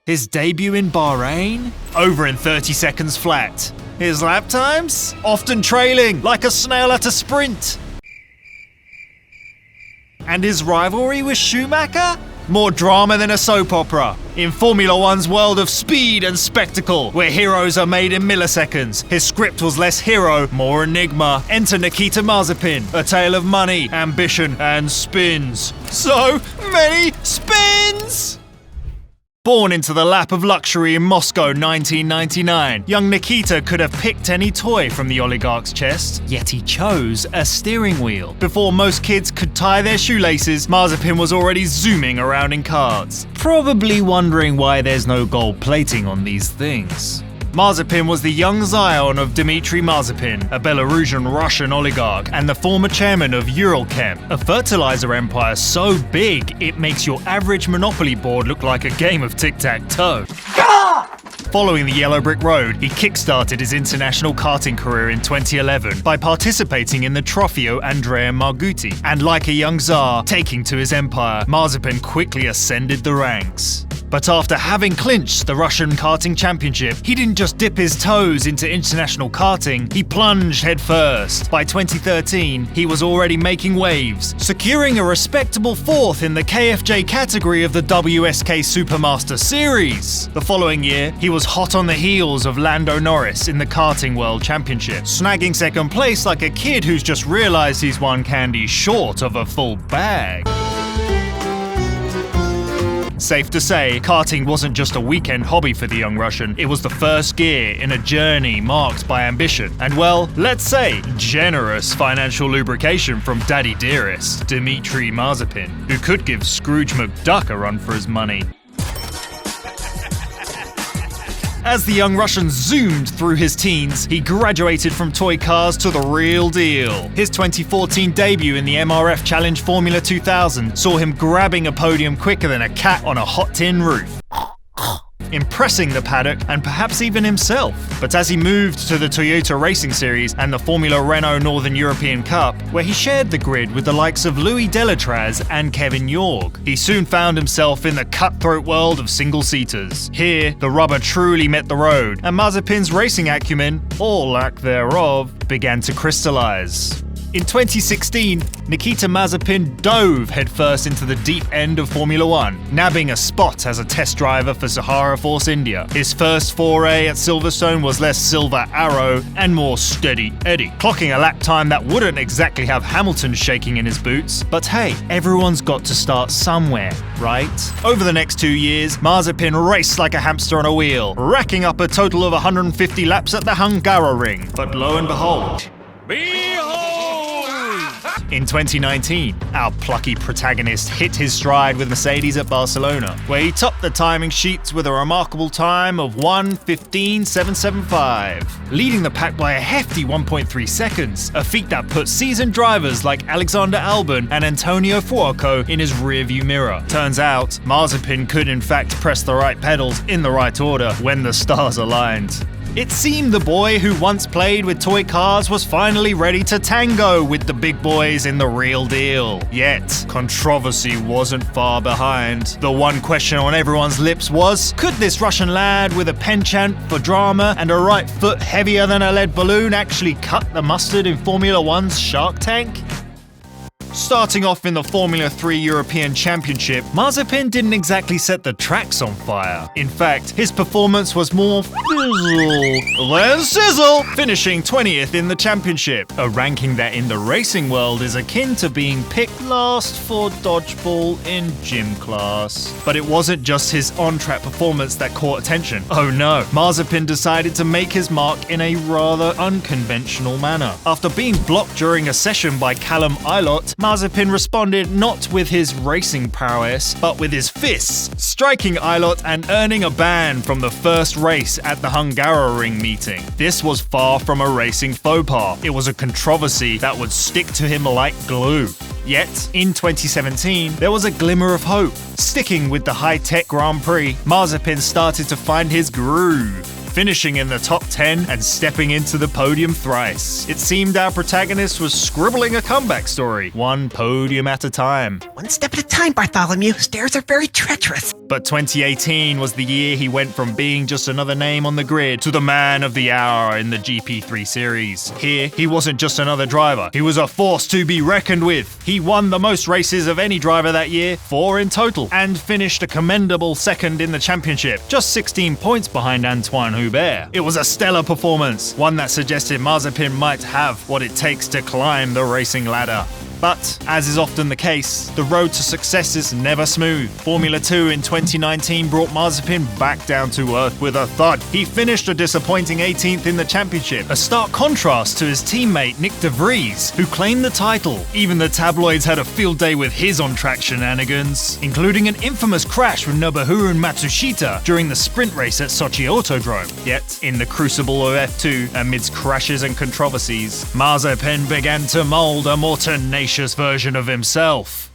His debut in Bahrain? Over in 30 seconds flat. His lap times? Often trailing, like a snail at a sprint. And his rivalry with Schumacher? More drama than a soap opera. In Formula One's world of speed and spectacle, where heroes are made in milliseconds, his script was less hero, more enigma. Enter Nikita Mazepin, a tale of money, ambition, and spins. So many spins! Born into the lap of luxury in Moscow 1999, young Nikita could have picked any toy from the oligarch's chest, yet he chose a steering wheel. Before most kids could tie their shoelaces, Mazepin was already zooming around in karts, probably wondering why there's no gold plating on these things. Mazepin was the young scion of Dmitry Mazepin, a Belarusian-Russian oligarch and the former chairman of Uralchem, a fertilizer empire so big it makes your average Monopoly board look like a game of tic-tac-toe. Following the yellow brick road, he kick-started his international karting career in 2011 by participating in the Trofeo Andrea Margutti, and like a young czar taking to his empire, Mazepin quickly ascended the ranks. But after having clinched the Russian karting championship, he didn't just dip his toes into international karting, he plunged headfirst. By 2013, he was already making waves, securing a respectable fourth in the KFJ category of the WSK Supermaster Series. The following year, he was hot on the heels of Lando Norris in the Karting World Championship, snagging second place like a kid who's just realized he's one candy short of a full bag. Safe to say, karting wasn't just a weekend hobby for the young Russian, it was the first gear in a journey marked by ambition and, well, let's say, generous financial lubrication from Daddy Dearest, Dmitry Mazepin, who could give Scrooge McDuck a run for his money. As the young Russian zoomed through his teens, he graduated from toy cars to the real deal. His 2014 debut in the MRF Challenge Formula 2000 saw him grabbing a podium quicker than a cat on a hot tin roof, impressing the paddock and perhaps even himself. But as he moved to the Toyota Racing Series and the Formula Renault Northern European Cup, where he shared the grid with the likes of Louis Delatraz and Kevin Jorg, he soon found himself in the cutthroat world of single-seaters. Here, the rubber truly met the road, and Mazepin's racing acumen, or lack thereof, began to crystallize. In 2016, Nikita Mazepin dove headfirst into the deep end of Formula One, nabbing a spot as a test driver for Sahara Force India. His first foray at Silverstone was less Silver Arrow and more Steady Eddie, clocking a lap time that wouldn't exactly have Hamilton shaking in his boots. But hey, everyone's got to start somewhere, right? Over the next 2 years, Mazepin raced like a hamster on a wheel, racking up a total of 150 laps at the Hungaroring. But lo and behold, in 2019, our plucky protagonist hit his stride with Mercedes at Barcelona, where he topped the timing sheets with a remarkable time of 1:15.775, leading the pack by a hefty 1.3 seconds, a feat that put seasoned drivers like Alexander Albon and Antonio Fuoco in his rearview mirror. Turns out, Mazepin could in fact press the right pedals in the right order when the stars aligned. It seemed the boy who once played with toy cars was finally ready to tango with the big boys in the real deal. Yet, controversy wasn't far behind. The one question on everyone's lips was, could this Russian lad with a penchant for drama and a right foot heavier than a lead balloon actually cut the mustard in Formula One's Shark Tank? Starting off in the Formula 3 European Championship, Mazepin didn't exactly set the tracks on fire. In fact, his performance was more fizzle than sizzle, finishing 20th in the championship, a ranking that in the racing world is akin to being picked last for dodgeball in gym class. But it wasn't just his on-track performance that caught attention. Oh no, Mazepin decided to make his mark in a rather unconventional manner. After being blocked during a session by Callum Ilott, Mazepin responded not with his racing prowess, but with his fists, striking Ilott and earning a ban from the first race at the Hungaroring meeting. This was far from a racing faux pas. It was a controversy that would stick to him like glue. Yet, in 2017, there was a glimmer of hope. Sticking with the high-tech Grand Prix, Mazepin started to find his groove, finishing in the top 10 and stepping into the podium thrice. It seemed our protagonist was scribbling a comeback story, one podium at a time. One step at a time, Bartholomew. Stairs are very treacherous. But 2018 was the year he went from being just another name on the grid to the man of the hour in the GP3 series. Here, he wasn't just another driver, he was a force to be reckoned with. He won the most races of any driver that year, 4 in total, and finished a commendable second in the championship, just 16 points behind Antoine Hubert. It was a stellar performance, one that suggested Mazepin might have what it takes to climb the racing ladder. But, as is often the case, the road to success is never smooth. Formula 2 in 2019 brought Mazepin back down to earth with a thud. He finished a disappointing 18th in the championship, a stark contrast to his teammate Nick de Vries, who claimed the title. Even the tabloids had a field day with his on-track shenanigans, including an infamous crash with Nobuhiro Matsushita during the sprint race at Sochi Autodrome. Yet, in the crucible of F2, amidst crashes and controversies, Mazepin began to mould a more tenacious version of himself.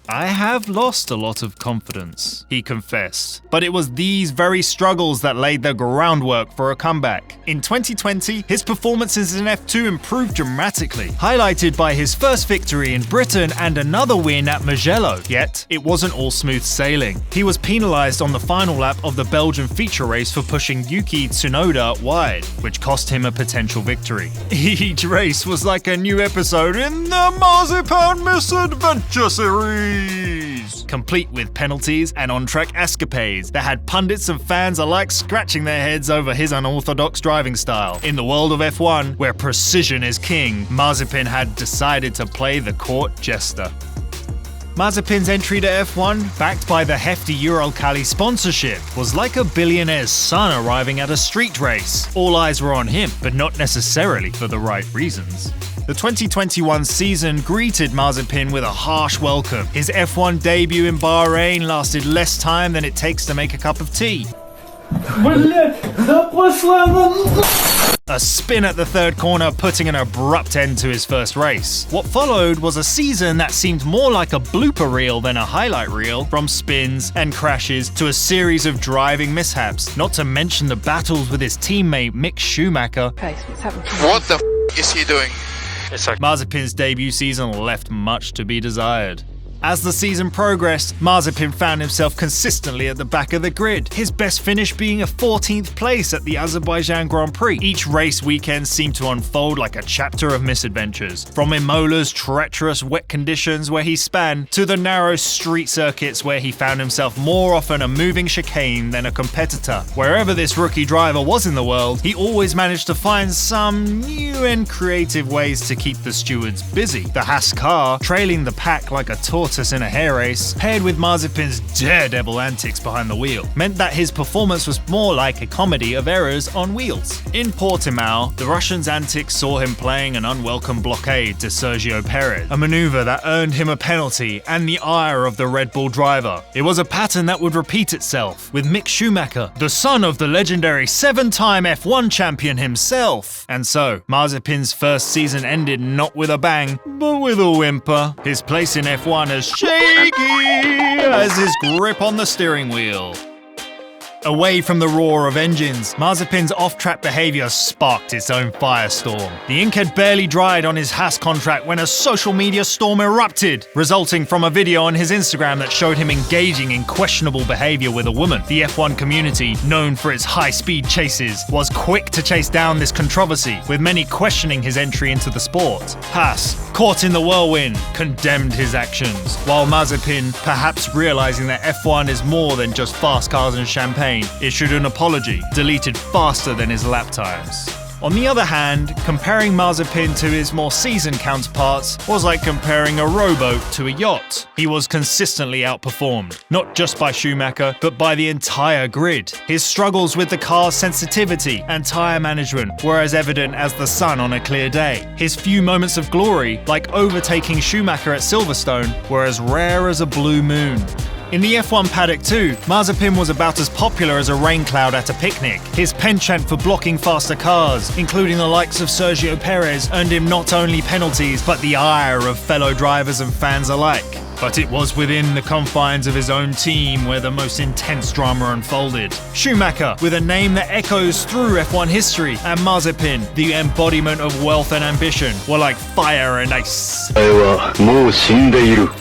"I have lost a lot of confidence," he confessed, but it was these very struggles that laid the groundwork for a comeback. In 2020, his performances in F2 improved dramatically, highlighted by his first victory in Britain and another win at Mugello. Yet, it wasn't all smooth sailing. He was penalised on the final lap of the Belgian feature race for pushing Yuki Tsunoda wide, which cost him a potential victory. Each race was like a new episode in the Mazepin Misadventure series, complete with penalties and on-track escapades that had pundits and fans alike scratching their heads over his unorthodox driving style. In the world of F1, where precision is king, Mazepin had decided to play the court jester. Mazepin's entry to F1, backed by the hefty Uralkali sponsorship, was like a billionaire's son arriving at a street race. All eyes were on him, but not necessarily for the right reasons. The 2021 season greeted Mazepin with a harsh welcome. His F1 debut in Bahrain lasted less time than it takes to make a cup of tea. A spin at the third corner, putting an abrupt end to his first race. What followed was a season that seemed more like a blooper reel than a highlight reel, from spins and crashes to a series of driving mishaps, not to mention the battles with his teammate Mick Schumacher. What the f is he doing? Mazepin's debut season left much to be desired. As the season progressed, Mazepin found himself consistently at the back of the grid, his best finish being a 14th place at the Azerbaijan Grand Prix. Each race weekend seemed to unfold like a chapter of misadventures, from Imola's treacherous wet conditions where he span, to the narrow street circuits where he found himself more often a moving chicane than a competitor. Wherever this rookie driver was in the world, he always managed to find some new and creative ways to keep the stewards busy. The Haas car, trailing the pack like a tortoise in a hair race, paired with Mazepin's daredevil antics behind the wheel, meant that his performance was more like a comedy of errors on wheels. In Portimao, the Russian's antics saw him playing an unwelcome blockade to Sergio Perez, a maneuver that earned him a penalty and the ire of the Red Bull driver. It was a pattern that would repeat itself, with Mick Schumacher, the son of the legendary 7-time F1 champion himself. And so, Mazepin's first season ended not with a bang, but with a whimper. His place in F1 as shaky as his grip on the steering wheel. Away from the roar of engines, Mazepin's off-track behaviour sparked its own firestorm. The ink had barely dried on his Haas contract when a social media storm erupted, resulting from a video on his Instagram that showed him engaging in questionable behaviour with a woman. The F1 community, known for its high-speed chases, was quick to chase down this controversy, with many questioning his entry into the sport. Haas, caught in the whirlwind, condemned his actions, while Mazepin, perhaps realising that F1 is more than just fast cars and champagne, issued an apology, deleted faster than his lap times. On the other hand, comparing Mazepin to his more seasoned counterparts was like comparing a rowboat to a yacht. He was consistently outperformed, not just by Schumacher, but by the entire grid. His struggles with the car's sensitivity and tyre management were as evident as the sun on a clear day. His few moments of glory, like overtaking Schumacher at Silverstone, were as rare as a blue moon. In the F1 paddock too, Mazepin was about as popular as a rain cloud at a picnic. His penchant for blocking faster cars, including the likes of Sergio Perez, earned him not only penalties, but the ire of fellow drivers and fans alike. But it was within the confines of his own team where the most intense drama unfolded. Schumacher, with a name that echoes through F1 history, and Mazepin, the embodiment of wealth and ambition, were like fire and ice.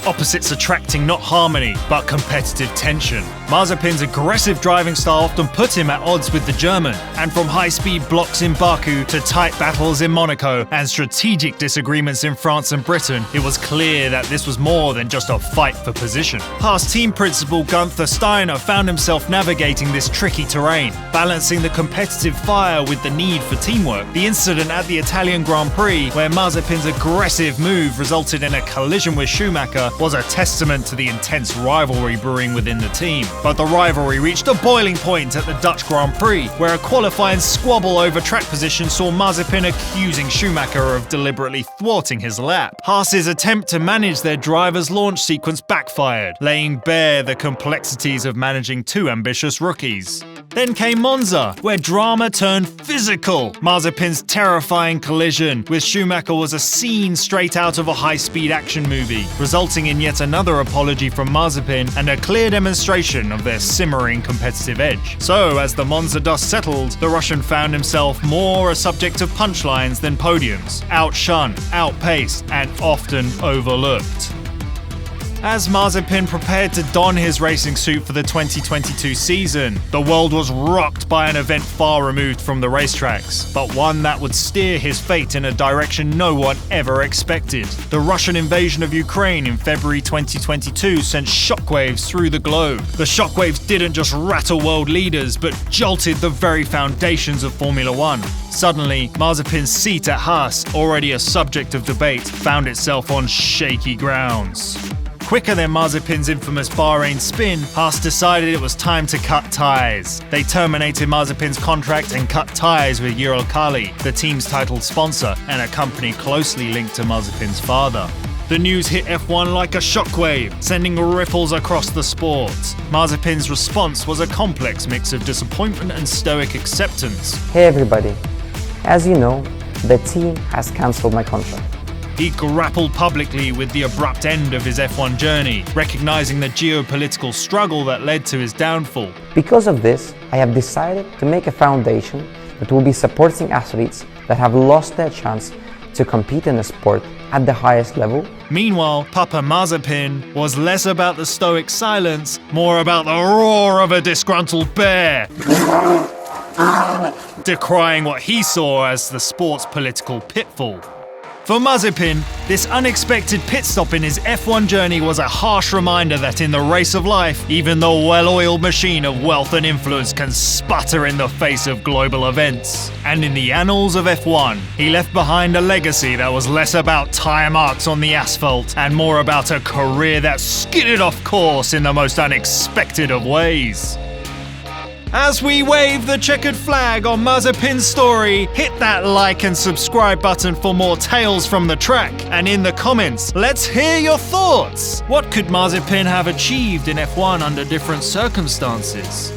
Opposites attracting not harmony, but competitive tension. Mazepin's aggressive driving style often put him at odds with the German, and from high-speed blocks in Baku to tight battles in Monaco and strategic disagreements in France and Britain, it was clear that this was more than just a fight for position. Haas team principal Gunther Steiner found himself navigating this tricky terrain, balancing the competitive fire with the need for teamwork. The incident at the Italian Grand Prix, where Mazepin's aggressive move resulted in a collision with Schumacher, was a testament to the intense rivalry brewing within the team. But the rivalry reached a boiling point at the Dutch Grand Prix, where a qualifying squabble over track position saw Mazepin accusing Schumacher of deliberately thwarting his lap. Haas's attempt to manage their driver's launch sequence backfired, laying bare the complexities of managing two ambitious rookies. Then came Monza, where drama turned physical. Mazepin's terrifying collision with Schumacher was a scene straight out of a high-speed action movie, resulting in yet another apology from Mazepin and a clear demonstration of their simmering competitive edge. So, as the Monza dust settled, the Russian found himself more a subject of punchlines than podiums, outshone, outpaced, and often overlooked. As Mazepin prepared to don his racing suit for the 2022 season, the world was rocked by an event far removed from the racetracks, but one that would steer his fate in a direction no one ever expected. The Russian invasion of Ukraine in February 2022 sent shockwaves through the globe. The shockwaves didn't just rattle world leaders, but jolted the very foundations of Formula One. Suddenly, Mazepin's seat at Haas, already a subject of debate, found itself on shaky grounds. Quicker than Mazepin's infamous Bahrain spin, Haas decided it was time to cut ties. They terminated Mazepin's contract and cut ties with Uralkali, the team's titled sponsor, and a company closely linked to Mazepin's father. The news hit F1 like a shockwave, sending ripples across the sport. Mazepin's response was a complex mix of disappointment and stoic acceptance. Hey everybody, as you know, the team has cancelled my contract. He grappled publicly with the abrupt end of his F1 journey, recognizing the geopolitical struggle that led to his downfall. Because of this, I have decided to make a foundation that will be supporting athletes that have lost their chance to compete in a sport at the highest level. Meanwhile, Papa Mazepin was less about the stoic silence, more about the roar of a disgruntled bear, decrying what he saw as the sport's political pitfall. For Mazepin, this unexpected pit stop in his F1 journey was a harsh reminder that in the race of life, even the well-oiled machine of wealth and influence can sputter in the face of global events. And in the annals of F1, he left behind a legacy that was less about tire marks on the asphalt and more about a career that skidded off course in the most unexpected of ways. As we wave the checkered flag on Mazepin's story, hit that like and subscribe button for more tales from the track. And in the comments, let's hear your thoughts. What could Mazepin have achieved in F1 under different circumstances?